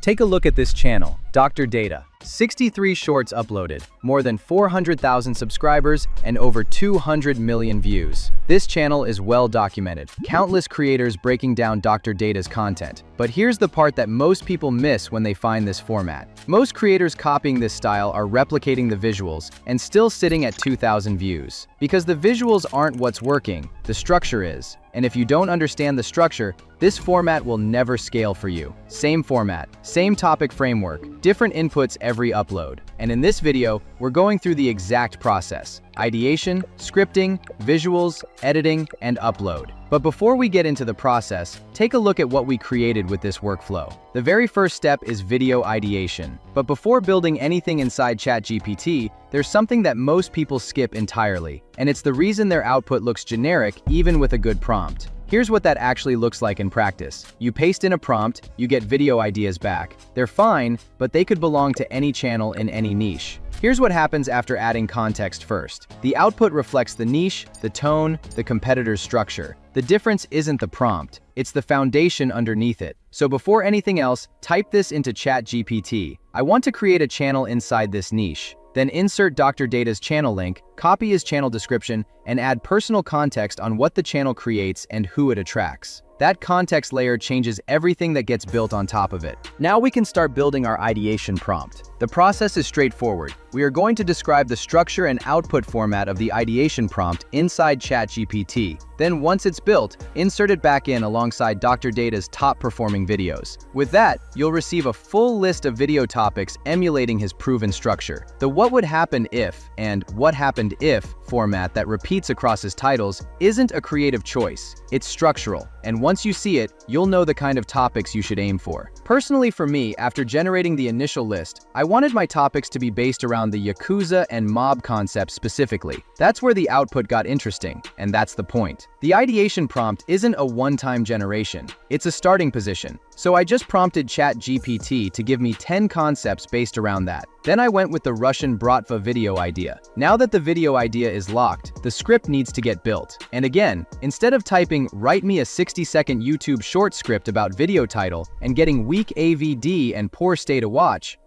Take a look at this channel, Dr. Data. 63 shorts uploaded, more than 400,000 subscribers, and over 200 million views. This channel is well documented, countless creators breaking down Dr. Data's content. But here's the part that most people miss when they find this format. Most creators copying this style are replicating the visuals and still sitting at 2,000 views. Because the visuals aren't what's working, the structure is. And if you don't understand the structure, this format will never scale for you. Same format, same topic framework, different inputs every upload. And in this video, we're going through the exact process: ideation, scripting, visuals, editing, and upload. But before we get into the process, take a look at what we created with this workflow. The very first step is video ideation. But before building anything inside ChatGPT, there's something that most people skip entirely, and it's the reason their output looks generic even with a good prompt. Here's what that actually looks like in practice. You paste in a prompt, you get video ideas back. They're fine, but they could belong to any channel in any niche. Here's what happens after adding context first. The output reflects the niche, the tone, the competitor's structure. The difference isn't the prompt, it's the foundation underneath it. So before anything else, type this into ChatGPT. I want to create a channel inside this niche. Then insert Dr. Data's channel link, copy his channel description, and add personal context on what the channel creates and who it attracts. That context layer changes everything that gets built on top of it. Now we can start building our ideation prompt. The process is straightforward. We are going to describe the structure and output format of the ideation prompt inside ChatGPT. Then once it's built, insert it back in alongside Dr. Data's top-performing videos. With that, you'll receive a full list of video topics emulating his proven structure. The what would happen if and what happened if format that repeats across his titles isn't a creative choice. It's structural, and once you see it, you'll know the kind of topics you should aim for. Personally for me, after generating the initial list, I wanted my topics to be based around the Yakuza and mob concepts specifically. That's where the output got interesting, and that's the point. The ideation prompt isn't a one-time generation, it's a starting position. So I just prompted ChatGPT to give me 10 concepts based around that. Then I went with the Russian Bratva video idea. Now that the video idea is locked, the script needs to get built. And again, instead of typing "write me a 60-second YouTube short script about video title" and getting weak AVD and poor stay to watch,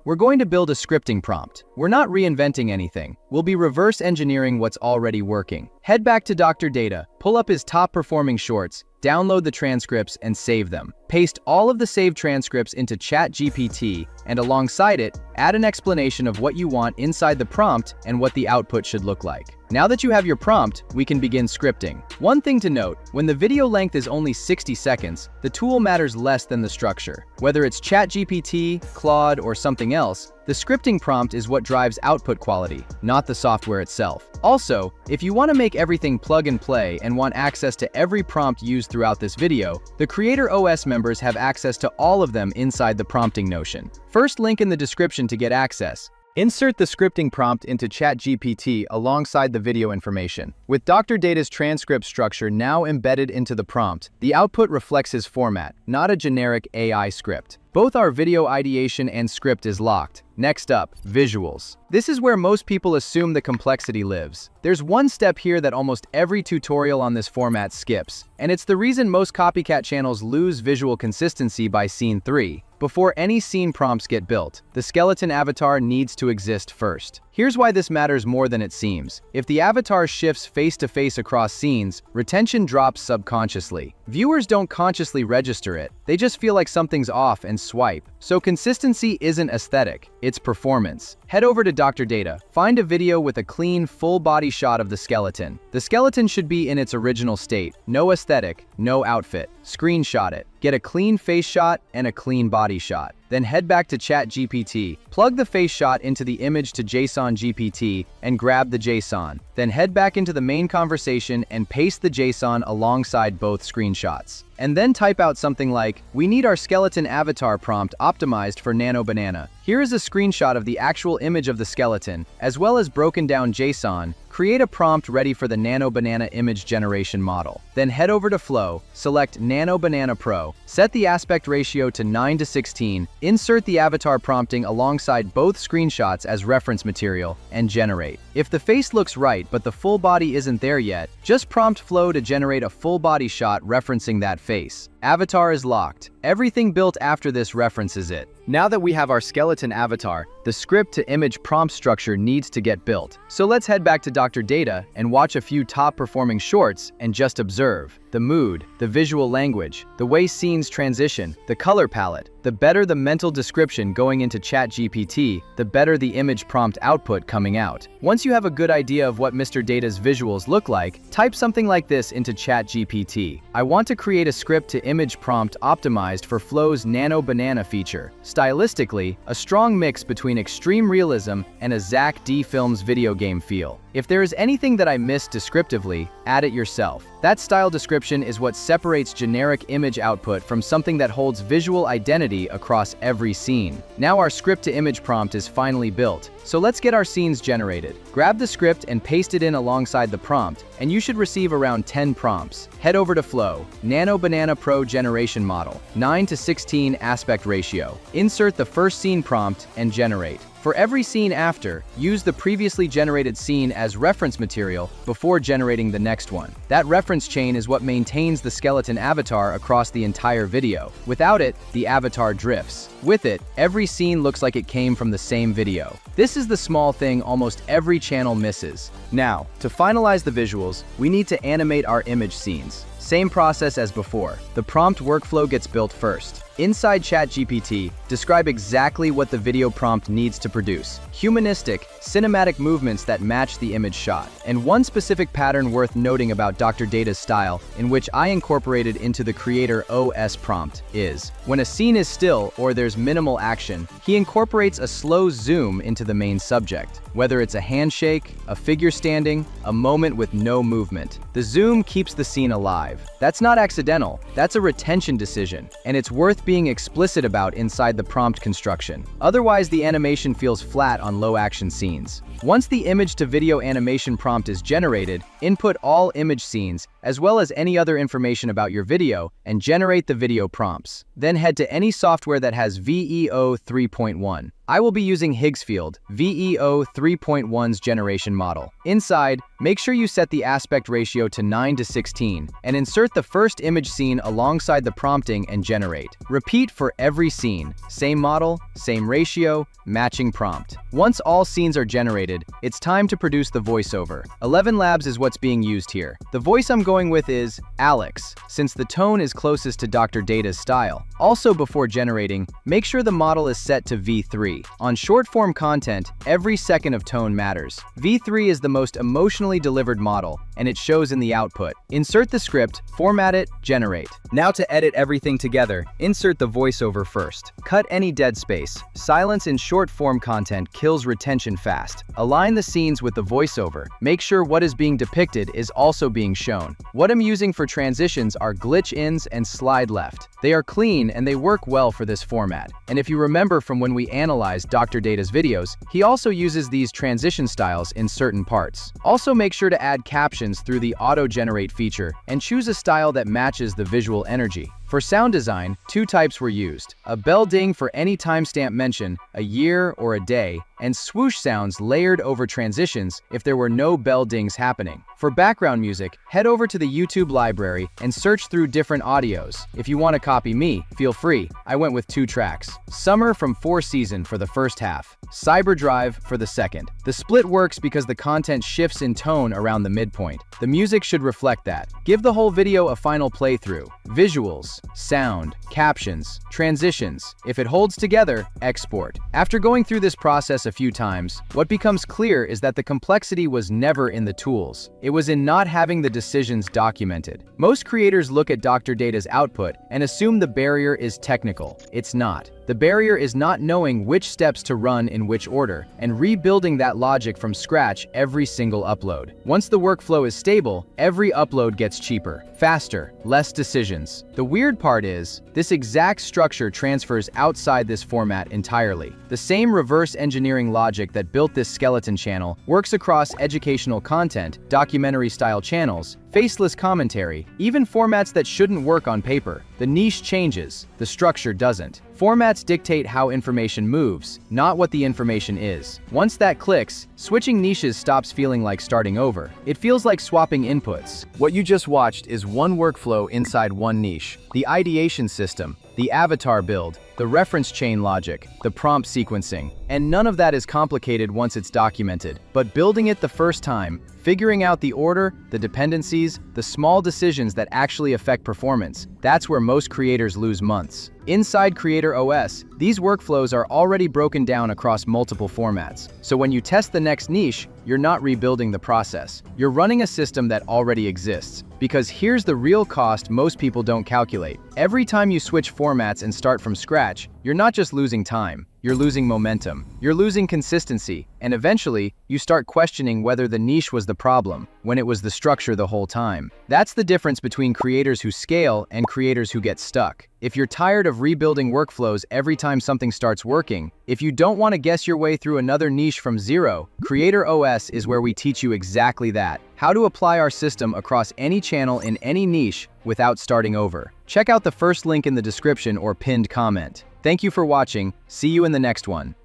we're going to build a scripting prompt. We're not reinventing anything. We'll be reverse engineering what's already working. Head back to Dr. Data, pull up his top-performing shorts, download the transcripts, and save them. Paste all of the saved transcripts into ChatGPT, and alongside it, add an explanation of what you want inside the prompt and what the output should look like. Now that you have your prompt, we can begin scripting. One thing to note, when the video length is only 60 seconds, the tool matters less than the structure. Whether it's ChatGPT, Claude, or something else, the scripting prompt is what drives output quality, not the software itself. Also, if you want to make everything plug and play and want access to every prompt used throughout this video, the Creator OS members have access to all of them inside the prompting notion. First link in the description to get access. Insert the scripting prompt into ChatGPT alongside the video information. With Dr. Data's transcript structure now embedded into the prompt, the output reflects his format, not a generic AI script. Both our video ideation and script is locked. Next up, visuals. This is where most people assume the complexity lives. There's one step here that almost every tutorial on this format skips, and it's the reason most copycat channels lose visual consistency by scene 3. Before any scene prompts get built, the skeleton avatar needs to exist first. Here's why this matters more than it seems. If the avatar shifts face to face across scenes, retention drops subconsciously. Viewers don't consciously register it, they just feel like something's off and swipe. So consistency isn't aesthetic, it's performance. Head over to Dr. Data, find a video with a clean, full body shot of the skeleton. The skeleton should be in its original state, no aesthetic, no outfit. Screenshot it. Get a clean face shot and a clean body shot. Then head back to ChatGPT, plug the face shot into the image to JSON GPT, and grab the JSON. Then head back into the main conversation and paste the JSON alongside both screenshots. And then type out something like, "We need our skeleton avatar prompt optimized for Nano Banana." Here is a screenshot of the actual image of the skeleton, as well as broken down JSON, create a prompt ready for the Nano Banana image generation model. Then head over to Flow, select Nano Banana Pro, set the aspect ratio to 9:16, insert the avatar prompting alongside both screenshots as reference material, and generate. If the face looks right but the full body isn't there yet, just prompt Flow to generate a full body shot referencing that face. Avatar is locked. Everything built after this references it. Now that we have our skeleton avatar, the script to image prompt structure needs to get built. So let's head back to Dr. Data and watch a few top performing shorts and just observe. The mood, the visual language, the way scenes transition, the color palette. The better the mental description going into ChatGPT, the better the image prompt output coming out. Once you have a good idea of what Mr. Data's visuals look like, type something like this into ChatGPT. I want to create a script to image prompt optimized for Flow's Nano Banana feature. Stylistically, a strong mix between extreme realism and a Zach D. Films video game feel. If there is anything that I missed descriptively, add it yourself. That style description is what separates generic image output from something that holds visual identity across every scene. Now our script to image prompt is finally built, so let's get our scenes generated. Grab the script and paste it in alongside the prompt, and you should receive around 10 prompts. Head over to Flow, Nano Banana Pro Generation Model, 9:16 aspect ratio. Insert the first scene prompt and generate. For every scene after, use the previously generated scene as reference material before generating the next one. That reference chain is what maintains the skeleton avatar across the entire video. Without it, the avatar drifts. With it, every scene looks like it came from the same video. This is the small thing almost every channel misses. Now, to finalize the visuals, we need to animate our image scenes. Same process as before. The prompt workflow gets built first. Inside ChatGPT, describe exactly what the video prompt needs to produce. Humanistic, cinematic movements that match the image shot. And one specific pattern worth noting about Dr. Data's style, in which I incorporated into the Creator OS prompt, is when a scene is still or there's minimal action, he incorporates a slow zoom into the main subject. Whether it's a handshake, a figure standing, a moment with no movement, the zoom keeps the scene alive. That's not accidental, that's a retention decision, and it's worth being explicit about inside the prompt construction. Otherwise, the animation feels flat on low-action scenes. Once the image-to-video animation prompt is generated, input all image scenes, as well as any other information about your video, and generate the video prompts. Then head to any software that has VEO 3.1. I will be using Higgsfield, VEO 3.1's generation model. Inside, make sure you set the aspect ratio to 9:16, and insert the first image scene alongside the prompting and generate. Repeat for every scene. Same model, same ratio, matching prompt. Once all scenes are generated, it's time to produce the voiceover. 11 Labs is what's being used here. The voice I'm going with is Alex, since the tone is closest to Dr. Data's style. Also, before generating, make sure the model is set to V3. On short-form content, every second of tone matters. V3 is the most emotionally delivered model, and it shows in the output. Insert the script, format it, generate. Now to edit everything together, insert the voiceover first. Cut any dead space. Silence in short-form content kills retention fast. Align the scenes with the voiceover. Make sure what is being depicted is also being shown. What I'm using for transitions are glitch-ins and slide left. They are clean and they work well for this format. And if you remember from when we analyzed Dr. Data's videos, he also uses these transition styles in certain parts. Also, make sure to add captions through the auto-generate feature and choose a style that matches the visual energy. For sound design, two types were used: a bell ding for any timestamp mention, a year or a day, and swoosh sounds layered over transitions if there were no bell dings happening. For background music, head over to the YouTube library and search through different audios. If you want to copy me, feel free. I went with 2 tracks. Summer from 4 Season for the first half, Cyberdrive for the second. The split works because the content shifts in tone around the midpoint. The music should reflect that. Give the whole video a final playthrough. Visuals, sound, captions, transitions. If it holds together, export. After going through this process a few times, what becomes clear is that the complexity was never in the tools. It was in not having the decisions documented. Most creators look at Dr. Data's output and assume the barrier is technical. It's not. The The barrier is not knowing which steps to run in which order, and rebuilding that logic from scratch every single upload. Once the workflow is stable, every upload gets cheaper, faster, less decisions. The weird part is, this exact structure transfers outside this format entirely. The same reverse engineering logic that built this skeleton channel works across educational content, documentary-style channels, faceless commentary, even formats that shouldn't work on paper. The niche changes, the structure doesn't. Formats dictate how information moves, not what the information is. Once that clicks, switching niches stops feeling like starting over. It feels like swapping inputs. What you just watched is one workflow inside one niche. The ideation system, the avatar build, the reference chain logic, the prompt sequencing. And none of that is complicated once it's documented. But building it the first time, figuring out the order, the dependencies, the small decisions that actually affect performance, that's where most creators lose months. Inside Creator OS, these workflows are already broken down across multiple formats. So when you test the next niche, you're not rebuilding the process. You're running a system that already exists. Because here's the real cost most people don't calculate. Every time you switch formats and start from scratch, you're not just losing time, you're losing momentum, you're losing consistency, and eventually, you start questioning whether the niche was the problem, when it was the structure the whole time. That's the difference between creators who scale and creators who get stuck. If you're tired of rebuilding workflows every time something starts working, if you don't want to guess your way through another niche from zero, Creator OS is where we teach you exactly that. How to apply our system across any channel in any niche without starting over. Check out the first link in the description or pinned comment. Thank you for watching. See you in the next one.